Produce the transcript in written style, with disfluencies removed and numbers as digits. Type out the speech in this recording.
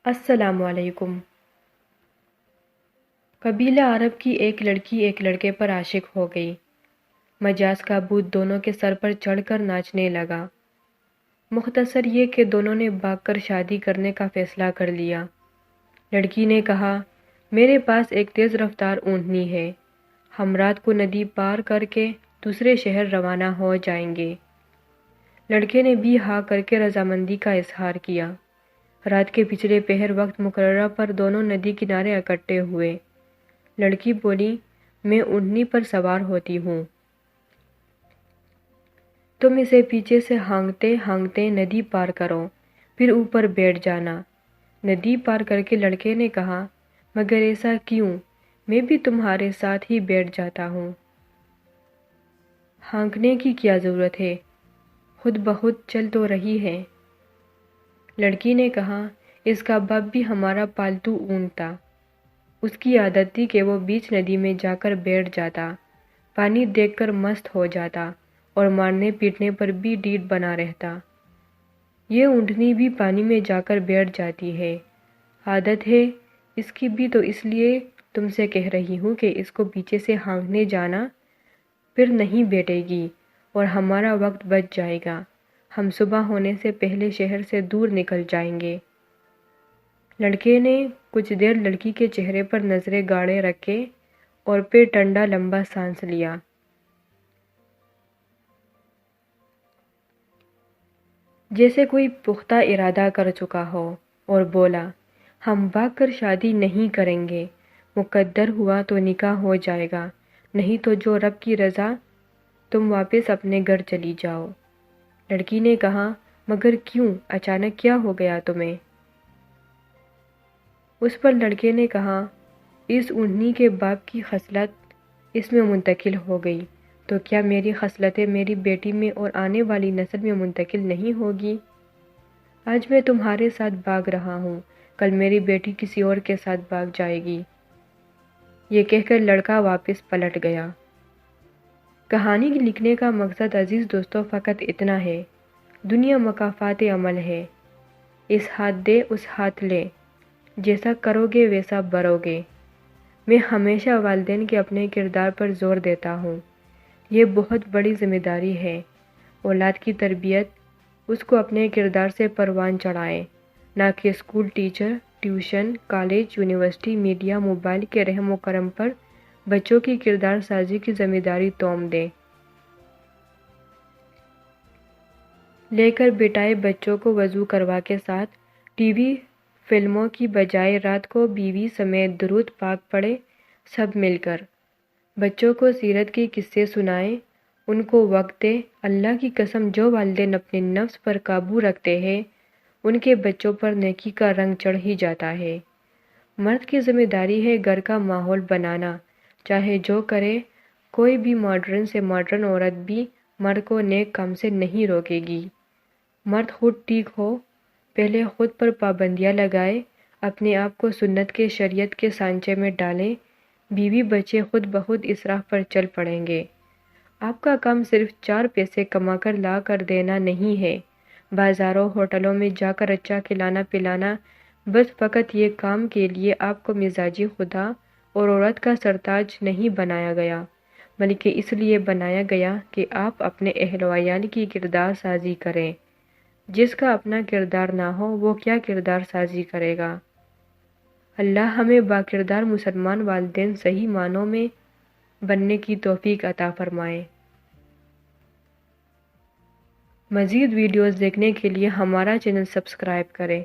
السلام علیکم۔ قبیلہ عرب کی ایک لڑکی ایک لڑکے پر عاشق ہو گئی۔ مجاز کا بھوت دونوں کے سر پر چڑھ کر ناچنے لگا۔ مختصر یہ کہ دونوں نے بھاگ کر شادی کرنے کا فیصلہ کر لیا۔ لڑکی نے کہا، میرے پاس ایک تیز رفتار اونٹنی ہے، ہم رات کو ندی پار کر کے دوسرے شہر روانہ ہو جائیں گے۔ لڑکے نے بھی ہاں کر کے رضامندی کا اظہار کیا۔ رات کے پچھلے پہر وقت مقررہ پر دونوں ندی کنارے اکٹھے ہوئے۔ لڑکی بولی، میں اونٹنی پر سوار ہوتی ہوں، تم اسے پیچھے سے ہانکتے ہانکتے ندی پار کرو، پھر اوپر بیٹھ جانا۔ ندی پار کر کے لڑکے نے کہا، مگر ایسا کیوں، میں بھی تمہارے ساتھ ہی بیٹھ جاتا ہوں۔ ہانکنے کی کیا ضرورت ہے، خود بخود چل تو رہی ہے۔ لڑکی نے کہا، اس کا باپ بھی ہمارا پالتو اونٹ تھا، اس کی عادت تھی کہ وہ بیچ ندی میں جا کر بیٹھ جاتا، پانی دیکھ کر مست ہو جاتا اور مارنے پیٹنے پر بھی ڈیٹ بنا رہتا۔ یہ اونٹنی بھی پانی میں جا کر بیٹھ جاتی ہے، عادت ہے اس کی بھی، تو اس لیے تم سے کہہ رہی ہوں کہ اس کو پیچھے سے ہانکنے جانا، پھر نہیں بیٹھے گی اور ہمارا وقت بچ جائے گا، ہم صبح ہونے سے پہلے شہر سے دور نکل جائیں گے۔ لڑکے نے کچھ دیر لڑکی کے چہرے پر نظریں گاڑے رکھے اور پھر ٹھنڈا لمبا سانس لیا۔ جیسے کوئی پختہ ارادہ کر چکا ہو، اور بولا، ہم بھاگ کر شادی نہیں کریں گے، مقدر ہوا تو نکاح ہو جائے گا، نہیں تو جو رب کی رضا، تم واپس اپنے گھر چلی جاؤ۔ لڑکی نے کہا، مگر کیوں، اچانک کیا ہو گیا تمہیں؟ اس پر لڑکے نے کہا، اس اونٹنی کے باپ کی خصلت اس میں منتقل ہو گئی، تو کیا میری خصلتیں میری بیٹی میں اور آنے والی نسل میں منتقل نہیں ہوگی؟ آج میں تمہارے ساتھ بھاگ رہا ہوں، کل میری بیٹی کسی اور کے ساتھ بھاگ جائے گی۔ یہ کہہ کر لڑکا واپس پلٹ گیا۔ کہانی لکھنے کا مقصد عزیز دوستوں فقط اتنا ہے، دنیا مکافات عمل ہے، اس ہاتھ دے اس ہاتھ لے، جیسا کرو گے ویسا بھرو گے۔ میں ہمیشہ والدین کے اپنے کردار پر زور دیتا ہوں، یہ بہت بڑی ذمہ داری ہے۔ اولاد کی تربیت اس کو اپنے کردار سے پروان چڑھائے، نہ کہ school teacher, tuition, college, university, media, mobile کے رحم و کرم پر بچوں کی کردار سازی کی ذمہ داری تھوپ دے۔ لے کر بٹھائے بچوں کو وضو کروا کے ساتھ ٹی وی فلموں کی بجائے رات کو بیوی سمیت درود پاک پڑھے، سب مل کر بچوں کو سیرت کے قصے سنائے، ان کو وقت دے۔ اللہ کی قسم، جو والدین اپنے نفس پر قابو رکھتے ہیں ان کے بچوں پر نیکی کا رنگ چڑھ ہی جاتا ہے۔ مرد کی ذمہ داری ہے گھر کا ماحول بنانا، چاہے جو کرے، کوئی بھی ماڈرن سے ماڈرن عورت بھی مرد کو نیک کام سے نہیں روکے گی۔ مرد خود ٹھیک ہو، پہلے خود پر پابندیاں لگائے، اپنے آپ کو سنت کے شریعت کے سانچے میں ڈالے، بیوی بچے خود بخود اسراف پر چل پڑیں گے۔ آپ کا کام صرف 4 پیسے کما کر لا کر دینا نہیں ہے، بازاروں ہوٹلوں میں جا کر اچھا کھلانا پلانا، بس فقط یہ کام کے لیے آپ کو مزاجی خدا اور عورت کا سرتاج نہیں بنایا گیا، بلکہ اس لیے بنایا گیا کہ آپ اپنے اہل و عیال کی کردار سازی کریں۔ جس کا اپنا کردار نہ ہو وہ کیا کردار سازی کرے گا؟ اللہ ہمیں باکردار مسلمان والدین صحیح معنوں میں بننے کی توفیق عطا فرمائے۔ مزید ویڈیوز دیکھنے کے لیے ہمارا چینل سبسکرائب کریں۔